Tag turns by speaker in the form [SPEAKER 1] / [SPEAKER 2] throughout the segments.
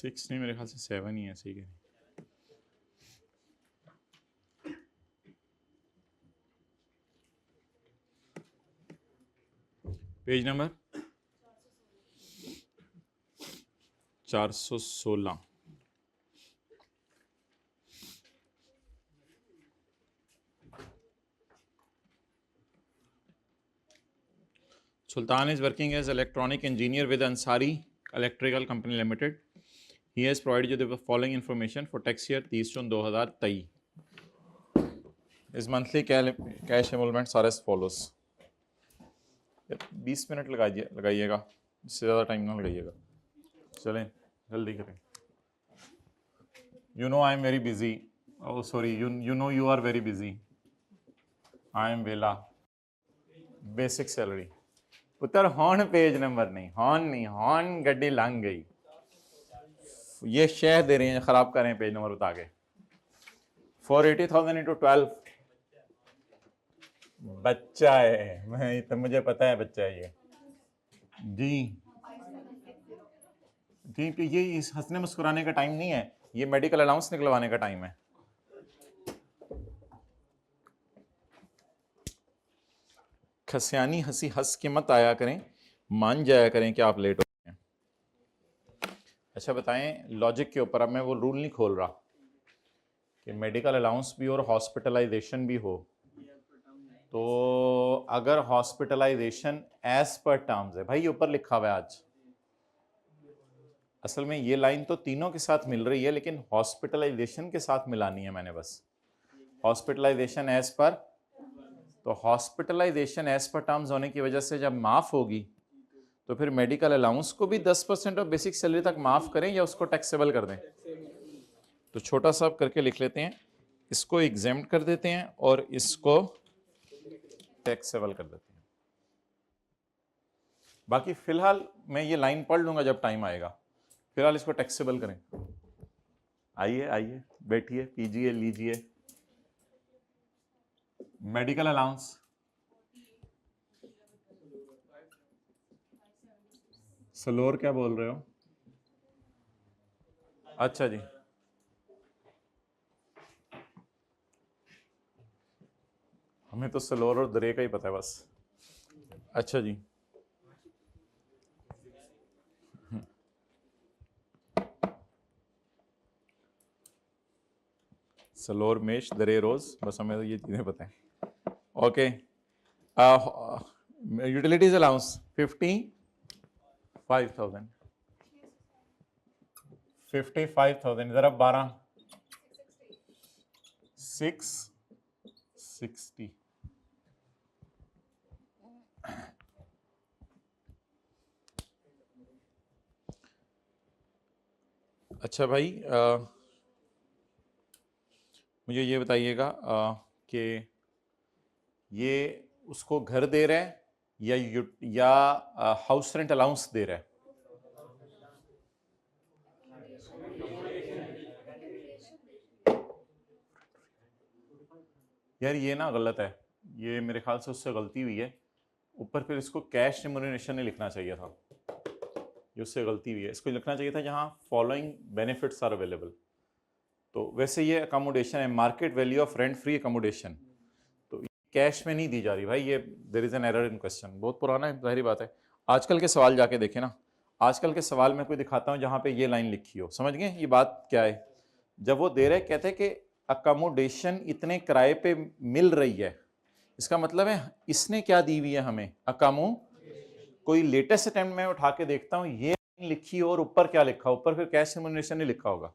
[SPEAKER 1] 6 नहीं, मेरे ख्याल से 7 ही है, सही है। Page number 416। Sultan is working as electronic engineer with Ansari Electrical Company Limited. He has provided you the following information for tax year 30 June 2023. His monthly cash enrollments are as follows. 20 minute लगाइएगा, इससे ज़्यादा time ना लगाइएगा। चलें जल्दी करें। You know I am very busy. Oh sorry, you know you are very busy. I am Vela. Basic salary. पुत्र horn page number नहीं, हॉर्न नहीं, हॉर्न गड्डी लंघ गई। ये शेह दे रही हैं, खराब कर रहे हैं पेज नंबर बता के। 480,000 इंटू 12 बच्चा है, मैं तो मुझे पता है बच्चा है ये जी। ठीक है, ये इस हंसने मुस्कुराने का टाइम नहीं है, ये मेडिकल अलाउंस निकलवाने का टाइम है। खसियानी हंसी हंस के मत आया करें, मान जाया करें कि आप लेट हो गए हैं। अच्छा बताएं लॉजिक के ऊपर, अब मैं वो रूल नहीं खोल रहा कि मेडिकल अलाउंस भी और हॉस्पिटलाइजेशन भी हो, तो अगर हॉस्पिटलाइजेशन एज पर टर्म्स है, भाई ऊपर लिखा हुआ है आज, असल में ये लाइन तो तीनों के साथ मिल रही है, लेकिन हॉस्पिटलाइजेशन के साथ मिलानी है मैंने बस। हॉस्पिटलाइजेशन एज पर, तो हॉस्पिटलाइजेशन एज पर टर्म्स होने की वजह से जब माफ होगी तो फिर मेडिकल अलाउंस को भी 10% ऑफ बेसिक सैलरी तक माफ करें या उसको टैक्सेबल कर दें। तो छोटा सा करके लिख लेते हैं, इसको एग्जेम्प्ट कर देते हैं और इसको टैक्सेबल कर देते हैं। बाकी फिलहाल मैं ये लाइन पढ़ लूंगा जब टाइम आएगा, फिलहाल इसको टैक्सेबल करें। आइए आइए बैठिए, पीजिए लीजिए। मेडिकल अलाउंस सलोर क्या बोल रहे हो? अच्छा जी, हमें तो सलोर और दरे का ही पता है बस। अच्छा जी, सलोर मेश दरे रोज, बस हमें तो ये चीजें पता है। ओके, यूटिलिटीज अलाउंस 55,000 इधर अब 12 660। अच्छा भाई मुझे ये बताइएगा कि ये उसको घर दे रहा है या हाउस रेंट अलाउंस दे रहा है? यार ये ना गलत है, ये मेरे ख्याल से उससे गलती हुई है। ऊपर फिर इसको कैश रिम्यूनरेशन नहीं लिखना चाहिए था, ये उससे गलती हुई है। इसको लिखना चाहिए था जहाँ फॉलोइंग बेनिफिट्स आर अवेलेबल। तो वैसे ये अकोमोडेशन है, market value of rent free accommodation, तो कैश में नहीं दी जा रही भाई, ये there is an error in question. बहुत पुराना है, जाहिर बात है। आजकल के सवाल जाके देखें ना, आजकल के सवाल में कोई दिखाता हूँ जहाँ पे ये लाइन लिखी हो, समझ गए ये बात क्या है? जब वो दे रहे कहते हैं कि अकोमोडेशन इतने किराए पे मिल रही है, इसका मतलब है इसने क्या दी हुई है हमें, अकामो। कोई लेटेस्ट अटेम्प्ट में उठा के देखता हूँ ये लिखी और ऊपर क्या लिखा, ऊपर फिर कैश रिम्यूनरेशन नहीं लिखा होगा।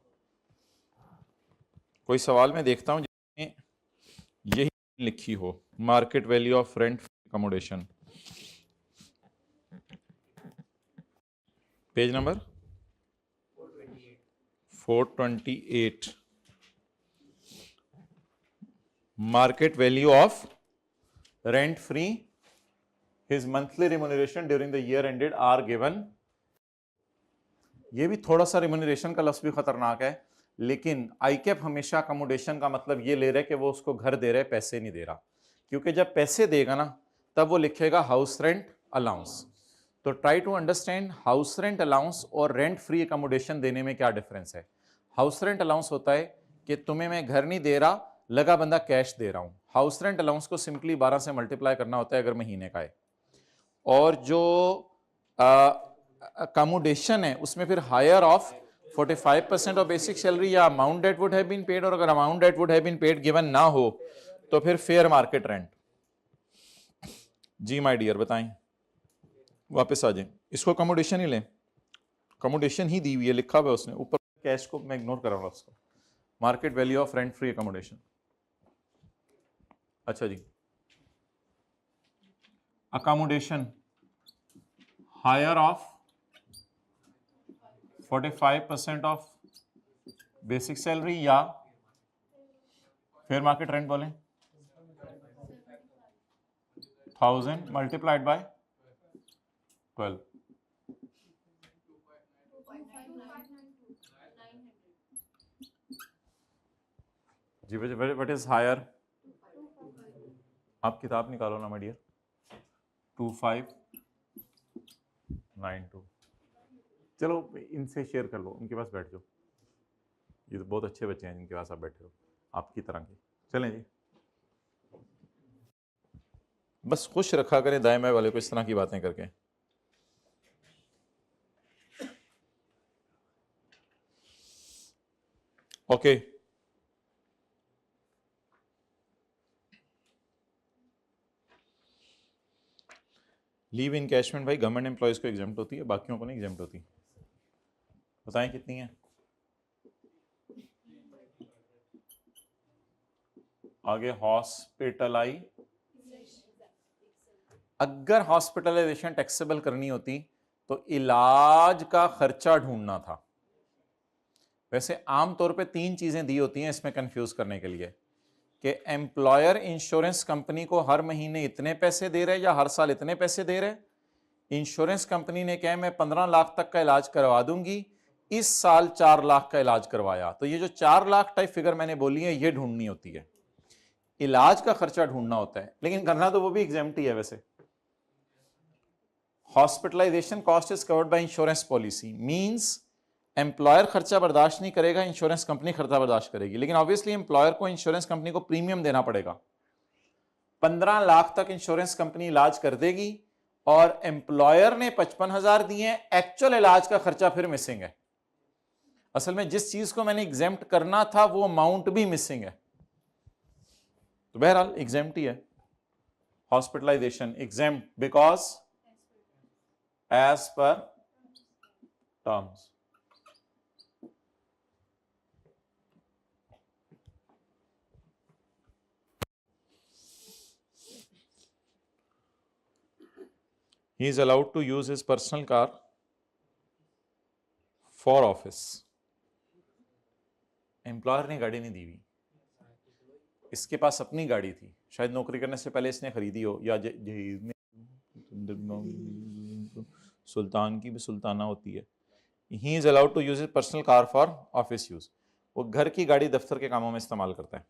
[SPEAKER 1] कोई सवाल में देखता हूँ जिसमें यही लिखी हो, market value of rent accommodation, page number 428, market value of rent free his monthly remuneration during the year ended are given. ये भी थोड़ा सा रिम्यूनरेशन का लफ्ज भी खतरनाक है, लेकिन आईकैप हमेशा अकोमोडेशन का मतलब ये ले रहा है कि वो उसको घर दे रहे, पैसे नहीं दे रहा, क्योंकि जब पैसे देगा ना तब वो लिखेगा हाउस रेंट अलाउंस। तो try to understand house rent allowance और रेंट फ्री अकोमोडेशन देने में क्या डिफरेंस है। हाउस रेंट अलाउंस होता है कि तुम्हें मैं घर नहीं दे रहा, लगा बंदा कैश दे रहा हूं। हाउस रेंट अलाउंस को सिंपली 12 से मल्टीप्लाई करना होता है अगर महीने का है। और जो अकोमोडेशन है उसमें फिर higher of 45% of basic salary या amount that would have been paid, और अगर amount that would have been paid given ना हो तो फिर फेयर मार्केट रेंट। जी माय डियर बताएं, वापस आ जाएं, इसको अकोमोडेशन ही लें, अकोमोडेशन ही दी हुई है, लिखा हुआ है उसने ऊपर, कैश को मैं इग्नोर कर रहा हूँ उसको। Market value of rent free accommodation. अच्छा जी, accommodation higher of 45% of basic salary या फेयर मार्केट रेंट बोलें 1000 मल्टीप्लाइड बाय 12। जी व्हाट इज हायर, आप किताब निकालो ना माय डियर। 2592। चलो इनसे शेयर कर लो, उनके पास बैठ जाओ, ये तो बहुत अच्छे बच्चे हैं जिनके पास आप बैठे हो, आपकी तरह के। चलें जी, बस खुश रखा करें दाएं बाएं वाले को इस तरह की बातें करके। ओके लीव इनकैशमेंट भाई गवर्नमेंट एम्प्लॉयज को एग्जाम्प्ट होती है, बाकियों को नहीं एग्जाम्प्ट होती। बताएं कितनी है। आगे हॉस्पिटलाई, अगर हॉस्पिटलाइजेशन टैक्सेबल करनी होती तो इलाज का खर्चा ढूंढना था। वैसे आमतौर पे 3 चीजें दी होती हैं इसमें कंफ्यूज करने के लिए कि एम्प्लॉयर इंश्योरेंस कंपनी को हर महीने इतने पैसे दे रहे या हर साल इतने पैसे दे रहे। इंश्योरेंस कंपनी ने कहा मैं 15 लाख तक का इलाज करवा दूंगी, इस साल 4 लाख का इलाज करवाया, तो ये जो 4 लाख टाइप फिगर मैंने बोली है ये ढूंढनी होती है, इलाज का खर्चा ढूंढना होता है, लेकिन करना तो वो भी एग्जाम्प्ट ही है। वैसे hospitalisation cost is covered by insurance policy means employer खर्चा बर्दाश्त नहीं करेगा, इंश्योरेंस कंपनी खर्चा बर्दाश्त करेगी, लेकिन ऑब्वियसली एम्प्लॉयर को इंश्योरेंस कंपनी को प्रीमियम देना पड़ेगा। 15 लाख तक इंश्योरेंस कंपनी इलाज कर देगी और एम्प्लॉयर ने 55,000 दिए, एक्चुअल इलाज का खर्चा फिर मिसिंग है। असल में जिस चीज को मैंने एग्जेम्प्ट करना था वो अमाउंट भी मिसिंग है, तो बहरहाल एग्जेम्प्ट ही है। Hospitalisation exempt because as per terms. He is allowed to use his personal car for office. Employer ने गाड़ी नहीं दी हुई, इसके पास अपनी गाड़ी थी, शायद नौकरी करने से पहले इसने खरीदी हो, या सुल्तान की भी सुल्ताना होती है। He is allowed to use his personal car for office use. वो घर की गाड़ी दफ्तर के कामों में इस्तेमाल करता है।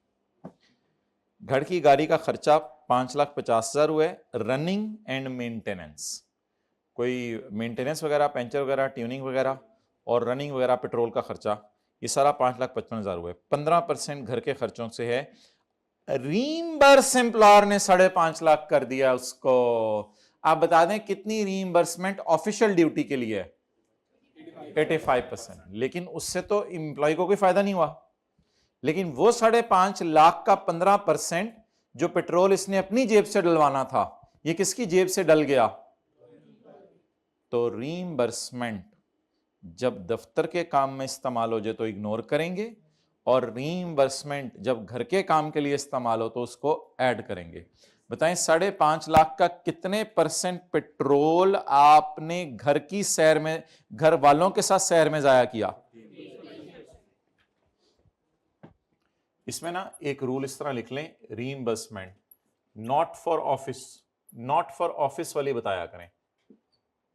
[SPEAKER 1] घर की गाड़ी का खर्चा 5,50,000 हुआ है, रनिंग एंड मेंटेनेंस, कोई मेंटेनेंस वगैरह, पंचर वगैरह, ट्यूनिंग वगैरह और रनिंग वगैरह, पेट्रोल का खर्चा, ये सारा 5,55,000 हुआ है। 15% घर के खर्चों से है। रीइंबर्स एम्प्लॉयर ने 5.5 लाख कर दिया उसको। आप बता दें कितनी रीइंबर्समेंट ऑफिशियल ड्यूटी के लिए है? 85%। लेकिन उससे तो एम्प्लॉय को कोई फायदा नहीं हुआ, लेकिन वो 5.5 लाख का 15% जो पेट्रोल इसने अपनी जेब से डलवाना था, ये किसकी जेब से डल गया? तो रीइंबर्समेंट जब दफ्तर के काम में इस्तेमाल हो जाए तो इग्नोर करेंगे, और रीइंबर्समेंट जब घर के काम के लिए इस्तेमाल हो तो उसको ऐड करेंगे। बताएं 5.5 लाख का कितने % पेट्रोल आपने घर की सैर में, घर वालों के साथ सैर में जाया किया? इसमें ना एक रूल इस तरह लिख लें, reimbursement not for office, not for office वाली बताया करें,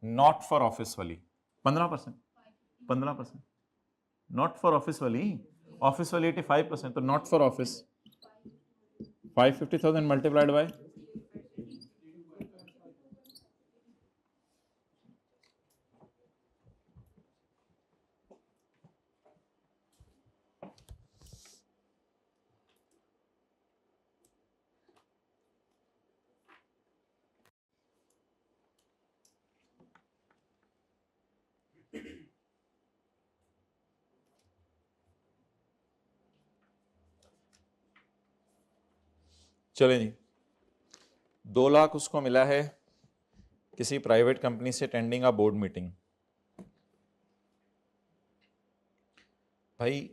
[SPEAKER 1] नॉट फॉर ऑफिस वाली 15%, 15%, नॉट फॉर ऑफिस वाली 85%, तो not for office 550,000 multiplied by चलें जी, 2 लाख उसको मिला है किसी प्राइवेट कंपनी से अटेंडिंग अ बोर्ड मीटिंग। भाई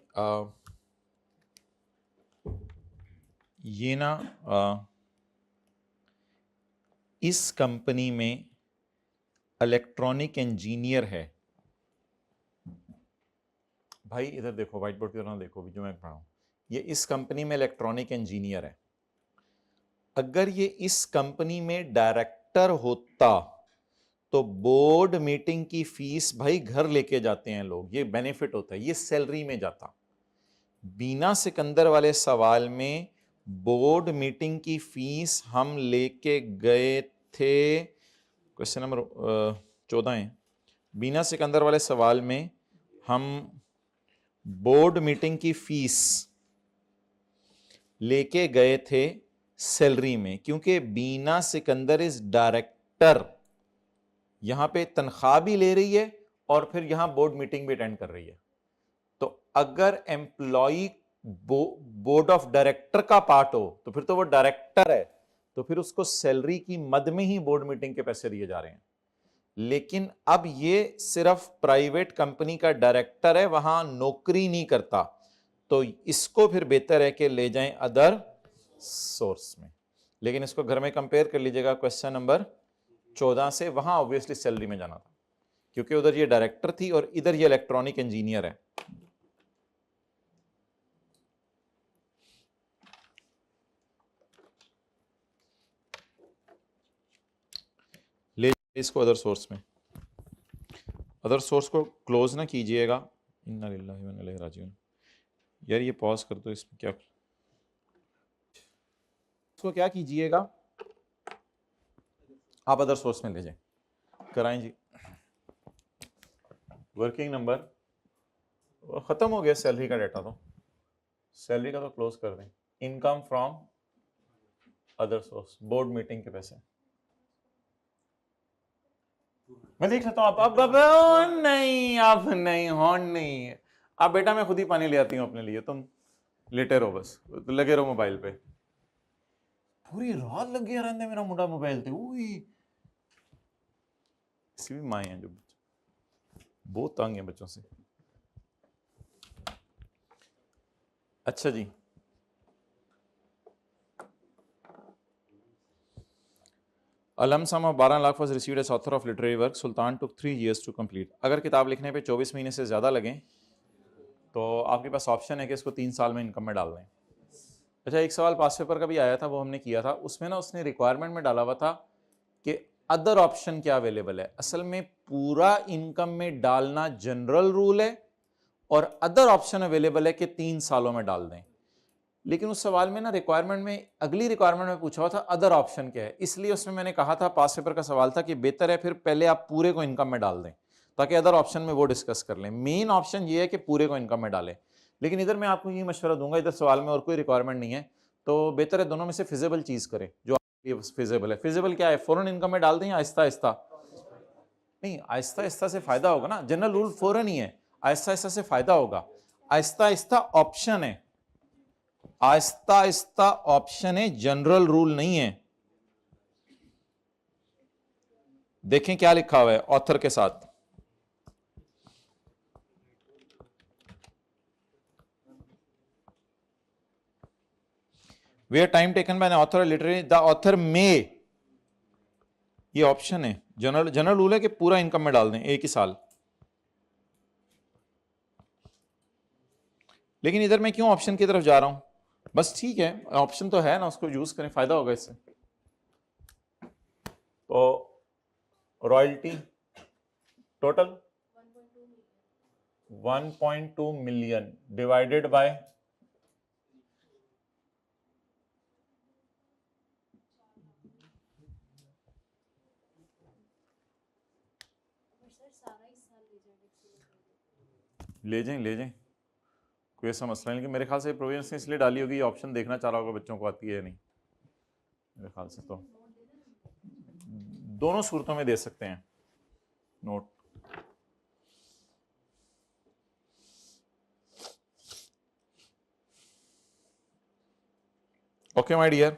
[SPEAKER 1] ये ना इस कंपनी में इलेक्ट्रॉनिक इंजीनियर है। भाई इधर देखो, व्हाइट बोर्ड की तरह देखो जो मैं पढ़ा हूं, ये इस कंपनी में इलेक्ट्रॉनिक इंजीनियर है। अगर ये इस कंपनी में डायरेक्टर होता तो बोर्ड मीटिंग की फीस भाई घर लेके जाते हैं लोग, ये बेनिफिट होता है, ये सैलरी में जाता। बीना सिकंदर वाले सवाल में बोर्ड मीटिंग की फीस हम लेके गए थे, क्वेश्चन नंबर 14 है। बीना सिकंदर वाले सवाल में हम बोर्ड मीटिंग की फीस लेके गए थे सैलरी में, क्योंकि बीना सिकंदर इज डायरेक्टर, यहां पे तनख्वाह भी ले रही है और फिर यहां बोर्ड मीटिंग भी अटेंड कर रही है। तो अगर एम्प्लॉय बोर्ड ऑफ डायरेक्टर का पार्ट हो तो फिर तो वो डायरेक्टर है, तो फिर उसको सैलरी की मद में ही बोर्ड मीटिंग के पैसे दिए जा रहे हैं। लेकिन अब ये सिर्फ प्राइवेट कंपनी का डायरेक्टर है, वहां नौकरी नहीं करता, तो इसको फिर बेहतर है कि ले जाएं अदर सोर्स में। लेकिन इसको घर में कंपेयर कर लीजिएगा क्वेश्चन नंबर 14 से, वहां ऑब्वियसली सैलरी में जाना था, क्योंकि उधर ये डायरेक्टर थी और इधर ये इलेक्ट्रॉनिक इंजीनियर है। ले इसको अदर सोर्स में, अदर सोर्स को क्लोज ना कीजिएगा। इन्ना लिल्लाहि व इन्ना इलैहि राजिऊन। यार ये पॉज कर दो, इसमें क्या, इसको क्या कीजिएगा आप अदर सोर्स में ले जाएं, कराएं जी। वर्किंग नंबर खत्म हो गया, सैलरी का डाटा तो सैलरी का तो क्लोज कर दें। Income from other source, board meeting के पैसे मैं देख लेता हूं। अब नहीं, अब नहीं, हॉर्न नहीं है। अब बेटा मैं खुद ही पानी ले आती हूँ अपने लिए, तुम लेटे रहो, बस लगे रहो मोबाइल पे। पूरी रात लगे रहने मेरा मुंडा मोबाइल थे। ऐसी भी माएँ हैं जो बहुत तंग है बच्चों से। अच्छा जी, a lump sum of 12 lakh was received as author of literary work, Sultan took 3 years to complete. अगर किताब लिखने पे 24 महीने से ज़्यादा लगें तो आपके पास ऑप्शन है कि इसको 3 साल में इनकम में डाल दें। अच्छा, एक सवाल पास पेपर का भी आया था, वो हमने किया था, उसमें ना उसने रिक्वायरमेंट में डाला हुआ था कि अदर ऑप्शन क्या अवेलेबल है। असल में पूरा इनकम में डालना जनरल रूल है और अदर ऑप्शन अवेलेबल है कि 3 सालों में डाल दें। लेकिन उस सवाल में ना रिक्वायरमेंट में, अगली रिक्वायरमेंट में पूछा हुआ था अदर ऑप्शन क्या है, इसलिए उसमें मैंने कहा था, पास पेपर का सवाल था कि बेहतर है फिर पहले आप पूरे को इनकम में डाल दें ताकि अदर ऑप्शन में वो डिस्कस कर लें। मेन ऑप्शन ये है कि पूरे को इनकम में डालें। लेकिन इधर मैं आपको ये मशवरा दूंगा, इधर सवाल में और कोई रिक्वायरमेंट नहीं है, तो बेहतर है दोनों में से फिजिबल चीज करें जो फिजिबल है। फिजिबल क्या है, फौरन इनकम में डाल दें या आहिस्ता आहिस्ता? नहीं, आहिस्ता आहिस्ता से फायदा होगा ना, जनरल रूल फौरन ही है, आहिस्ता आहिस्ता से फायदा होगा। आहिस्ता आहिस्ता ऑप्शन है, आहिस्ता आहिस्ता ऑप्शन है, जनरल रूल नहीं है। देखें क्या लिखा हुआ है ऑथर के साथ, where time taken by an author literary the author में, ये ऑप्शन है। जनरल रूल है कि पूरा इनकम में डाल दें एक ही साल। लेकिन इधर मैं क्यों ऑप्शन की तरफ जा रहा हूं? बस ठीक है, ऑप्शन तो है ना, उसको यूज करें, फायदा होगा इससे। तो royalty total 1.2 million divided by ले जाएं, कोई ऐसा मसला नहीं। लेकिन मेरे ख्याल से प्रोविजन इसलिए डाली होगी, ये ऑप्शन देखना चाह रहा होगा बच्चों को आती है या नहीं, मेरे ख्याल से तो दोनों सूरतों में दे सकते हैं note. Okay my dear,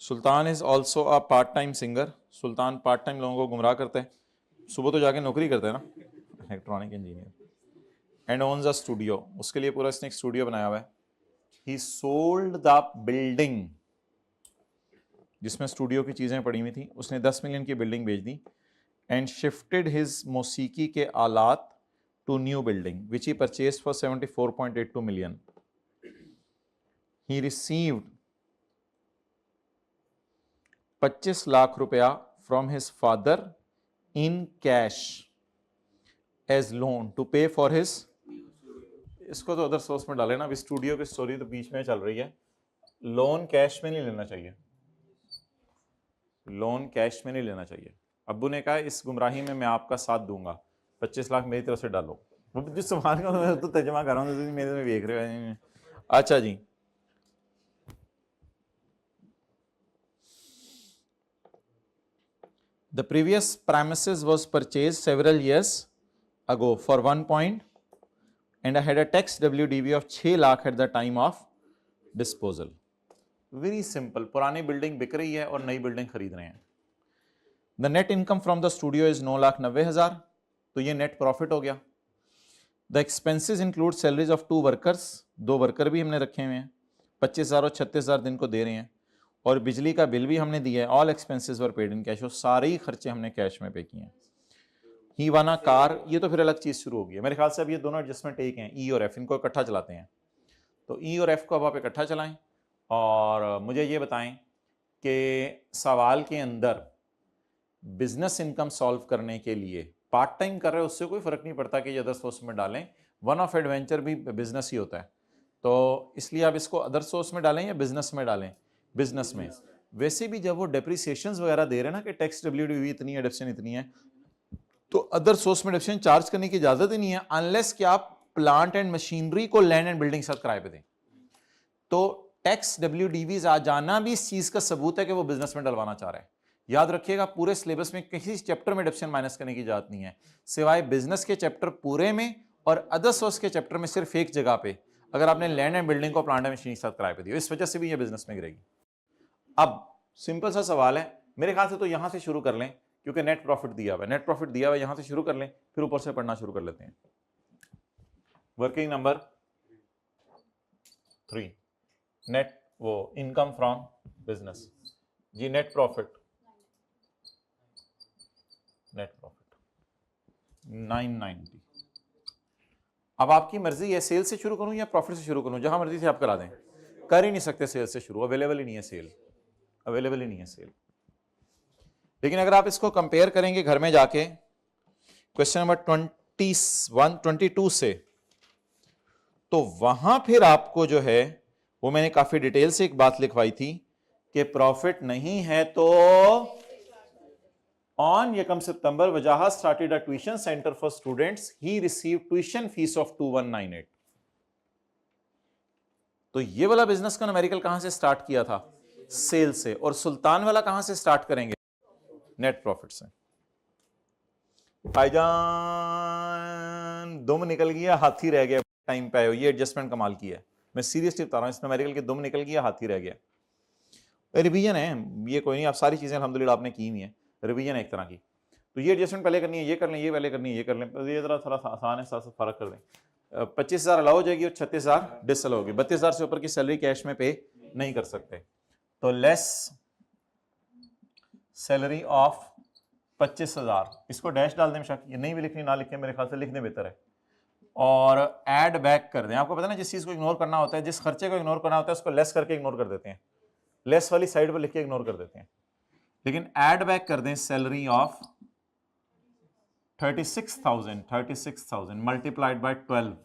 [SPEAKER 1] Sultan is also a part time singer. Sultan part time लोगों को गुमराह करता है, सुबह तो जाके नौकरी करता है ना, electronic engineer. And owns a studio, उसके लिए पूरा इसने एक स्टूडियो बनाया हुआ है। ही सोल्ड द बिल्डिंग, जिसमें स्टूडियो की चीज़ें पड़ी हुई थी, उसने 10 मिलियन की बिल्डिंग बेच दी। एंड शिफ्टेड हिज मौसीकी के आलात to new building which he purchase for 74.82 million. He received 25 lakh रुपया from his father in cash as loan to pay for his. इसको तो अदर सोर्स में डाले ना, अभी स्टूडियो की स्टोरी तो बीच में चल रही है। लोन कैश में नहीं लेना चाहिए, लोन कैश में नहीं लेना चाहिए। अब्बू ने कहा इस गुमराही में मैं आपका साथ दूंगा, 25 लाख मेरी तरफ से डालो। वो जिस सवाल का मैं तो तर्जमा कर रहा हूँ, मेरे में देख रहे हो। अच्छा जी, the previous premises was purchased several years ago for 1 point and I had a tax WDV of 6 lakh at the time of disposal. Very simple, पुरानी बिल्डिंग बिक रही है और नई बिल्डिंग खरीद रहे हैं। The net income from the studio is 9,90,000, तो ये नेट प्रॉफिट हो गया। The expenses include salaries of 2 workers, 2 worker भी हमने रखे हुए हैं, 25,000 और 36,000 दिन को दे रहे हैं, और बिजली का बिल भी हमने दिया है। All expenses were paid in cash, और सारे ही खर्चे हमने कैश में पे किए हैं। ही वाना कार, ये तो फिर अलग चीज़ शुरू हो गई है मेरे ख्याल से। अब ये दोनों एडजस्टमेंट एक हैं, ई और एफ, इनको इकट्ठा चलाते हैं। तो ई और एफ को अब आप इकट्ठा चलाएं और मुझे ये बताएं कि सवाल के अंदर बिजनेस इनकम सॉल्व करने के लिए पार्ट टाइम कर रहे हो उससे कोई फ़र्क नहीं पड़ता कि ये अदर सोर्स में डालें, वन ऑफ एडवेंचर भी बिजनेस ही होता है। तो इसलिए आप इसको अदर सोर्स में डालें या बिजनेस में डालें, बिजनेस में। वैसे भी जब वो डेप्रिसिएशंस वगैरह दे रहे हैं ना कि टैक्स WDV इतनी है, डिडक्शन इतनी है, तो अदर सोर्स में डिडक्शन चार्ज करने की इजाजत ही नहीं है अनलेस कि आप प्लांट एंड मशीनरी को लैंड एंड बिल्डिंग साथ किराए पे दें। तो टैक्स WDVs आ जाना भी इस चीज का सबूत है कि वो बिजनेस में डलवाना चाह रहा है। याद रखिएगा, पूरे सिलेबस में किसी चैप्टर में डिडक्शन माइनस करने की इजाजत नहीं है, सिवाय बिजनेस के चैप्टर पूरे में और अदर सोर्स के चैप्टर में सिर्फ एक जगह पे, अगर आपने लैंड एंड बिल्डिंग को प्लांट एंड मशीनरी साथ किराए पे दिया, इस वजह से भी ये बिजनेस में गिरेगी। अब सिंपल सा सवाल है, मेरे ख्याल से तो यहां से शुरू कर लें क्योंकि नेट प्रॉफिट दिया हुआ है, नेट प्रॉफिट दिया हुआ है, यहां से शुरू कर लें, फिर ऊपर से पढ़ना शुरू कर लेते हैं। वर्किंग नंबर 3, नेट वो इनकम फ्रॉम बिजनेस जी, नेट प्रॉफिट 990। अब आपकी मर्जी है सेल से शुरू करूं या प्रॉफिट से शुरू करूं, जहां मर्जी से आप करा दें, कर ही नहीं सकते सेल से शुरू, अवेलेबल ही नहीं है सेल, अवेलेबल ही नहीं है सेल। लेकिन अगर आप इसको कंपेयर करेंगे घर में जाके क्वेश्चन नंबर 22 से, तो वहां फिर आपको जो है वो मैंने काफी डिटेल से एक बात लिखवाई थी कि प्रॉफिट नहीं है तो ऑन यकम सितंबर वजाहत started a tuition centre for students, he receive tuition fees of 2198। तो ये वाला बिजनेस का न्यूमेरिकल कहां से स्टार्ट किया था, सेल से, और सुल्तान वाला कहां से स्टार्ट करेंगे, नेट प्रॉफिट से। भाईजान दुम निकल गया हाथी रह गया, टाइम पे आए हो, ये एडजस्टमेंट कमाल की है, मैं सीरियसली बता रहा हूं, इस न्यूमेरिकल के दुम निकल गया हाथी रह गया। रिवीजन है ये, कोई नहीं, आप सारी चीजें अल्हम्दुलिल्लाह आपने की हुई है, रिवीजन एक तरह की। तो ये एडजस्टमेंट पहले करनी है, ये कर लें, ये पहले करनी है, ये कर लें, तो ये जरा थोड़ा आसान है, साथ साथ फर्क कर दें। 25,000 अलाउ हो जाएगी और 36,000 डिसअलाउ होगी। 32,000 से ऊपर की सैलरी कैश में पे नहीं कर सकते, तो लेस सैलरी ऑफ 25,000, इसको डैश डाल दें, शक ये नहीं भी लिखनी ना लिखें, मेरे ख्याल से लिखने बेहतर है, और ऐड बैक कर दें। आपको पता ना जिस चीज को इग्नोर करना होता है, जिस खर्चे को इग्नोर करना होता है उसको लेस करके इग्नोर कर देते हैं, लेस वाली साइड पर लिख के इग्नोर कर देते हैं। लेकिन ऐड बैक कर दें सैलरी ऑफ 36,000 मल्टीप्लाइड बाय 12,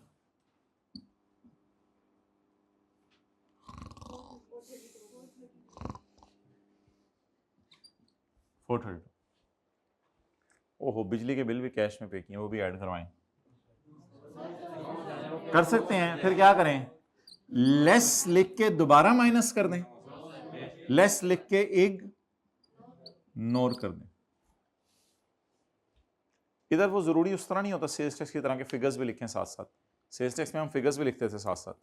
[SPEAKER 1] ओहो, बिजली के बिल भी कैश में पे किए, वो भी ऐड करवाएं, कर सकते हैं। फिर क्या करें, लेस लिख के दोबारा माइनस कर दें, लेस लिख के इग्नोर कर दें। इधर वो जरूरी उस तरह नहीं होता सेल्स टैक्स की तरह के फिगर्स भी लिखें साथ साथ, सेल्स टैक्स में हम फिगर्स भी लिखते थे साथ साथ।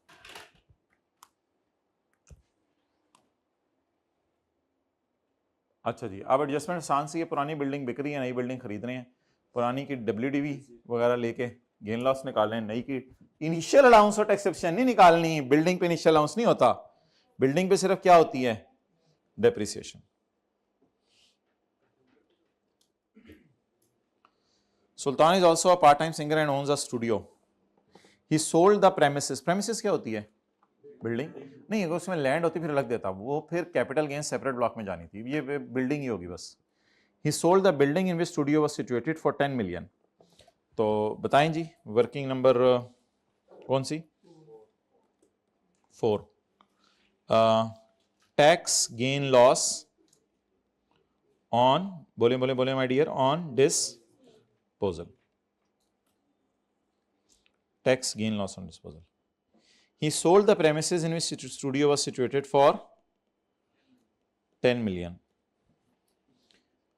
[SPEAKER 1] अच्छा जी, अब एडजस्टमेंट आसान सी है, पुरानी बिल्डिंग बिक रही है, नई बिल्डिंग खरीद रहे हैं, पुरानी की WDV वगैरह लेके गेन लॉस निकाल रहे हैं, नई की इनिशियल अलाउंस और टैक्स एफिशिएंट नहीं निकालनी। बिल्डिंग पे इनिशियल अलाउंस नहीं होता, बिल्डिंग पे सिर्फ क्या होती है, depreciation. Sultan is also a part time singer and owns a studio. He sold the premises. Premises क्या होती है, बिल्डिंग नहीं, अगर उसमें लैंड होती फिर अलग देता, वो फिर कैपिटल गेन सेपरेट ब्लॉक में जानी थी, ये बिल्डिंग ही होगी बस। He sold the building in which studio was situated for 10 million. तो बताएं जी वर्किंग नंबर कौन सी, 4। टैक्स गेन लॉस ऑन, बोले बोले बोले my dear, on disposal. Tax gain loss on disposal. He sold the premises in which studio was situated for 10 million.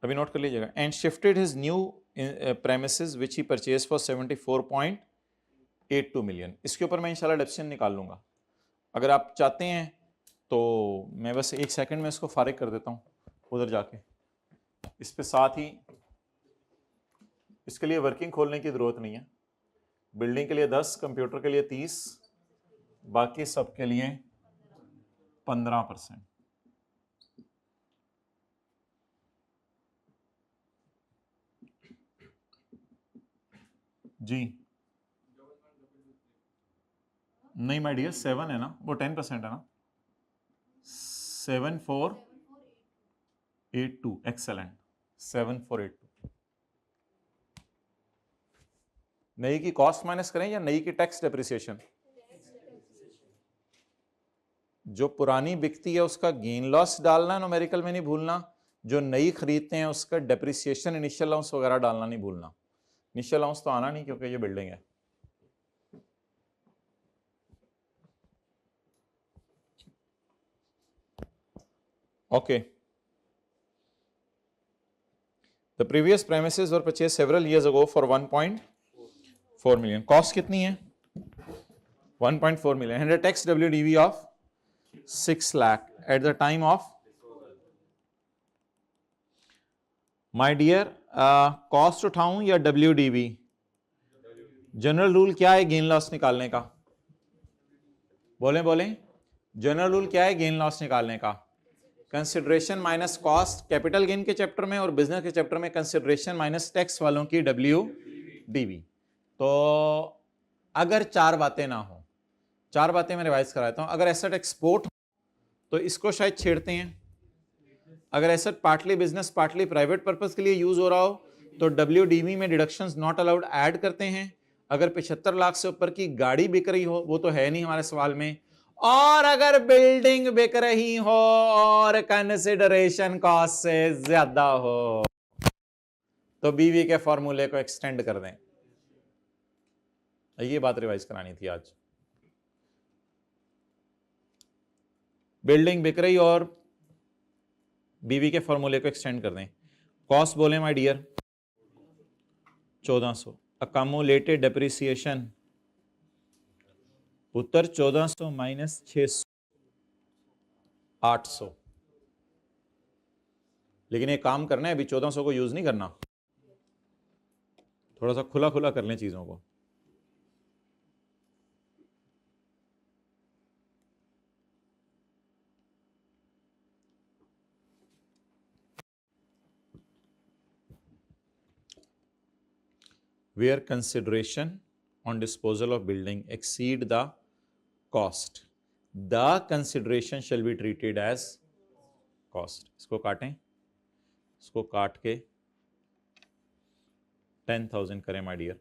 [SPEAKER 1] अभी note कर लीजिएगा। And shifted his new premises which he purchased for 74.82 million. इसके ऊपर मैं इंशाल्लाह depreciation निकाल लूंगा। अगर आप चाहते हैं तो मैं बस एक सेकंड में इसको फारिग कर देता हूँ उधर जाके। इस पे साथ ही इसके लिए वर्किंग खोलने की जरूरत नहीं है। बिल्डिंग के लिए 10, कंप्यूटर के लिए 30, बाकी सबके लिए 15%। जी नहीं माय डियर, 7 है ना, वो 10% है ना, 7482। एक्सेलेंट, 7482। नई की कॉस्ट माइनस करें या नई की टैक्स डेप्रिसिएशन? जो पुरानी बिकती है उसका गेन लॉस डालना न्यूमेरिकल में नहीं भूलना, जो नई खरीदते हैं उसका डेप्रिसिएशन इनिशियल अलाउंस वगैरह डालना नहीं भूलना। इनिशियल अलाउंस तो आना नहीं क्योंकि ये बिल्डिंग है। Okay, the previous premises were purchase several years ago for 1.4 million. Cost कितनी है, 1.4 million. And tax WDV of 6 lakh at the time of. My dear, cost उठाऊं या WDV? जनरल रूल क्या है गेन लॉस निकालने का? बोलें बोलें, जनरल रूल क्या है गेन लॉस निकालने का? Consideration minus cost, capital gain के चैप्टर में, और बिजनेस के चैप्टर में कंसिडरेशन माइनस टैक्स वालों की WDV। तो अगर 4 बातें ना हो, 4 बातें मैं रिवाइज कराता हूं। अगर एसेट एक्सपोर्ट तो इसको शायद छेड़ते हैं। अगर asset partly business partly private purpose के लिए यूज हो रहा हो तो WDV में डिडक्शंस नॉट अलाउड ऐड करते हैं। अगर 75 लाख से ऊपर की गाड़ी बिक रही हो, वो तो है नहीं हमारे सवाल में, और अगर बिल्डिंग बिक रही हो और कंसिडरेशन कॉस्ट से ज्यादा हो तो BV के फॉर्मूले को एक्सटेंड कर दें। ये बात रिवाइज करानी थी आज। बिल्डिंग बिक रही और BV के फॉर्मूले को एक्सटेंड कर दें। कॉस्ट बोले माय डियर 1400। अकामुलेटेड डेप्रिसिएशन उत्तर 1400 माइनस 600 800। लेकिन एक काम करना है, अभी 1400 को यूज नहीं करना, थोड़ा सा खुला खुला कर लें चीजों को। Where consideration on disposal of building exceed the cost, the consideration shall be treated as cost। इसको काटें, इसको काट के 10,000 करें माय डियर।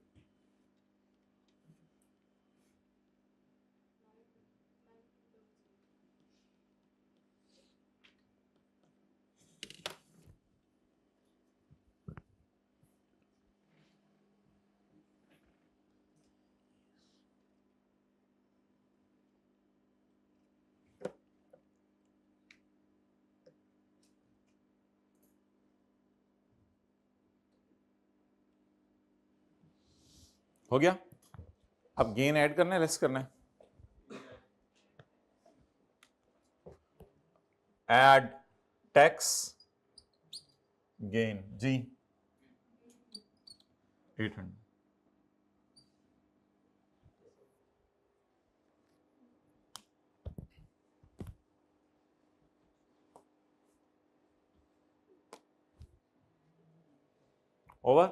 [SPEAKER 1] हो गया? अब गेन ऐड करना है, लेस करना है? ऐड टैक्स गेन जी 800। ओवर।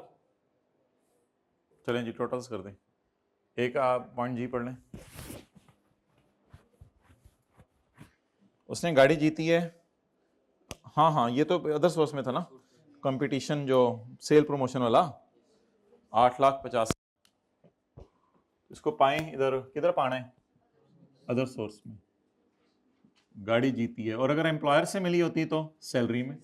[SPEAKER 1] चलें जी टोटल्स कर दें। एक आप पॉइंट जी पढ़ लें। उसने गाड़ी जीती है, हाँ हाँ ये तो अदर सोर्स में था ना, कंपटीशन जो सेल प्रमोशन वाला 8,50,000। इसको पाएं इधर, किधर पाना है, अदर सोर्स में। गाड़ी जीती है और अगर एम्प्लॉयर से मिली होती तो सैलरी में।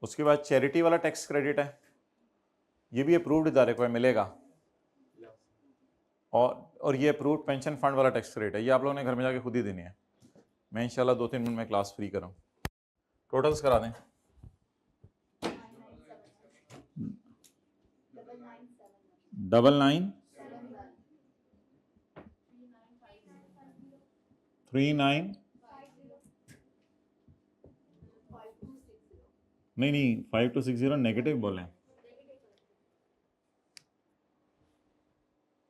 [SPEAKER 1] उसके बाद चैरिटी वाला टैक्स क्रेडिट है, ये भी अप्रूव्ड इदारे को मिलेगा। और ये अप्रूव्ड पेंशन फंड वाला टैक्स क्रेडिट है, ये आप लोगों ने घर में जाके खुद ही देनी है। मैं इंशाल्लाह 2-3 मिनट में क्लास फ्री करूँ। टोटल्स करा दें। 9939 नहीं 5260 नेगेटिव बोलें,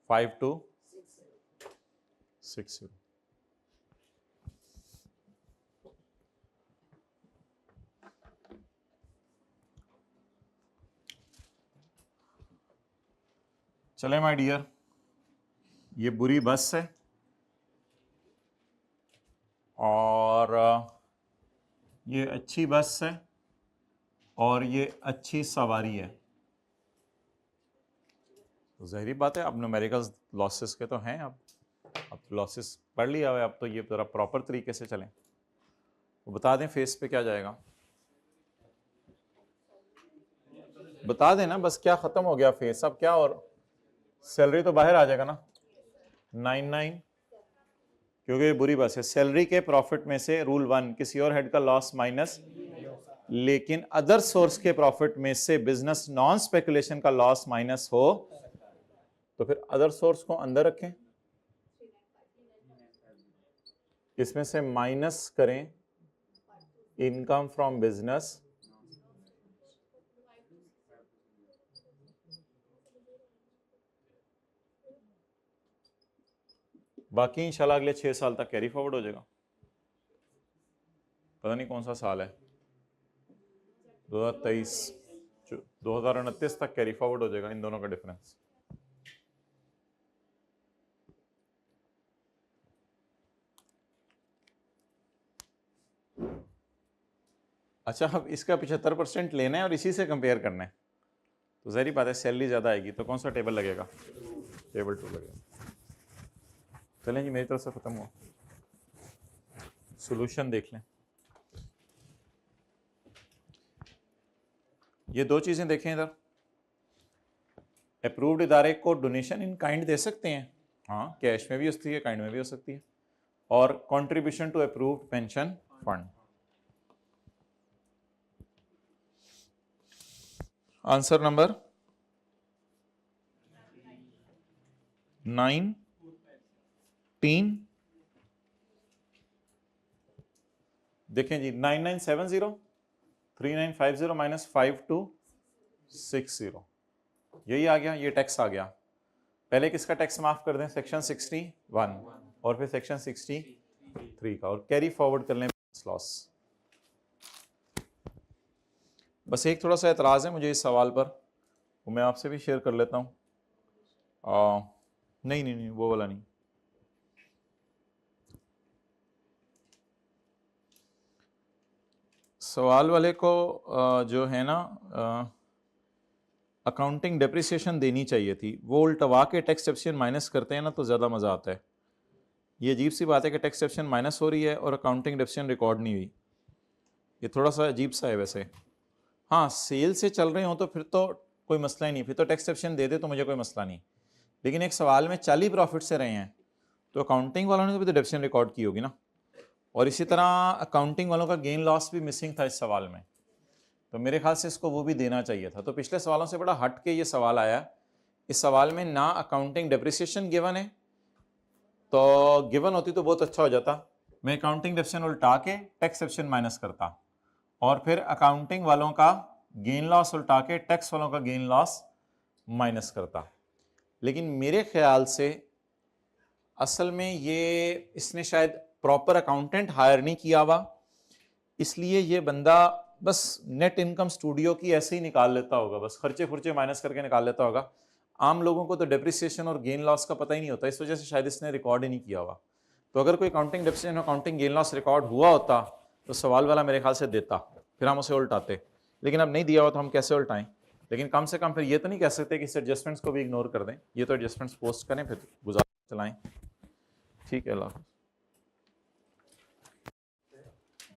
[SPEAKER 1] 5260। चले माय डियर, ये बुरी बस है और ये अच्छी बस है और ये अच्छी सवारी है। तो ज़ाहिर बात है, अब न्यूमेरिकल्स लॉसेस के तो हैं, अब लॉसेस पढ़ लिया है, अब तो ये ज़रा प्रॉपर तरीके से चलें। वो बता दें फेस पे क्या जाएगा, बता देना बस, क्या ख़त्म हो गया फेस, अब क्या, और सैलरी तो बाहर आ जाएगा ना 99, क्योंकि ये बुरी बात है। सैलरी के प्रॉफिट में से रूल 1 किसी और हेड का लॉस माइनस, लेकिन अदर सोर्स के प्रॉफिट में से बिजनेस नॉन स्पेकुलेशन का लॉस माइनस हो तो फिर अदर सोर्स को अंदर रखें, इसमें से माइनस करें इनकम फ्रॉम बिजनेस, बाकी इंशाल्लाह अगले 6 साल तक कैरी फॉरवर्ड हो जाएगा। पता नहीं कौन सा साल है, 2023 2029 तक कैरी फॉरवर्ड हो जाएगा, इन दोनों का डिफरेंस। अच्छा, अब इसका 75% लेना है और इसी से कंपेयर करना है, तो ज़ाहिर बात है सैलरी ज़्यादा आएगी, तो कौन सा टेबल लगेगा, टेबल 2 लगेगा। चलें जी, मेरी तरफ से ख़त्म हुआ, सॉल्यूशन देख लें। ये दो चीज़ें देखें इधर, अप्रूव्ड इदारे को डोनेशन इन काइंड दे सकते हैं, हाँ कैश में भी हो सकती है, काइंड में भी हो सकती है, और contribution to approved pension fund. Answer number 19 देखें जी, 9970 3950 माइनस 5260, यही आ गया, ये टैक्स आ गया। पहले किसका टैक्स माफ कर दें, सेक्शन 61 और फिर सेक्शन 63 का, और कैरी फॉरवर्ड कर लें लॉस। बस एक थोड़ा सा एतराज़ है मुझे इस सवाल पर, वो मैं आपसे भी शेयर कर लेता हूँ। नहीं वो वाला नहीं, सवाल वाले को जो है ना अकाउंटिंग डेप्रिसिएशन देनी चाहिए थी, वो उल्टवा के टैक्स डेप्रिसिएशन माइनस करते हैं ना तो ज़्यादा मज़ा आता है। ये अजीब सी बात है कि टैक्स डेप्रिसिएशन माइनस हो रही है और अकाउंटिंग डेप्रिसिएशन रिकॉर्ड नहीं हुई, ये थोड़ा सा अजीब सा है वैसे। हाँ सेल से चल रहे हो तो फिर तो कोई मसला ही नहीं, फिर तो टैक्स डेप्रिसिएशन दे दे तो मुझे कोई मसला नहीं, लेकिन एक सवाल में 40 प्रॉफिट से रहे हैं तो अकाउंटिंग वालों ने तो भी तो डेप्रिसिएशन रिकॉर्ड की होगी ना, और इसी तरह अकाउंटिंग वालों का गेन लॉस भी मिसिंग था इस सवाल में, तो मेरे ख्याल से इसको वो भी देना चाहिए था। तो पिछले सवालों से बड़ा हट के ये सवाल आया, इस सवाल में ना अकाउंटिंग डेप्रिसिएशन गिवन है तो गिवन होती तो बहुत अच्छा हो जाता। मैं अकाउंटिंग डेफिशिएंट उल्टा के टैक्स डेफिशिएंट माइनस करता और फिर अकाउंटिंग वालों का गेन लॉस उल्टा के टैक्स वालों का गेन लॉस माइनस करता। लेकिन मेरे ख्याल से असल में ये इसने शायद प्रॉपर अकाउंटेंट हायर नहीं किया हुआ, इसलिए ये बंदा बस नेट इनकम स्टूडियो की ऐसे ही निकाल लेता होगा, बस खर्चे खुर्चे माइनस करके निकाल लेता होगा। आम लोगों को तो डेप्रिसिएशन और गेन लॉस का पता ही नहीं होता, इस वजह से शायद इसने रिकॉर्ड ही नहीं किया हुआ। तो अगर कोई accounting depreciation accounting gain loss record हुआ होता तो सवाल वाला मेरे ख्याल से देता, फिर हम उसे उल्टाते। लेकिन अब नहीं दिया हुआ तो हम कैसे उल्टाएं? लेकिन कम से कम फिर ये तो नहीं कह सकते कि इस एडजस्टमेंट्स को भी इग्नोर कर दें, ये तो एडजस्टमेंट्स पोस्ट करें फिर गुजारा चलाएं। ठीक है, अल्लाह।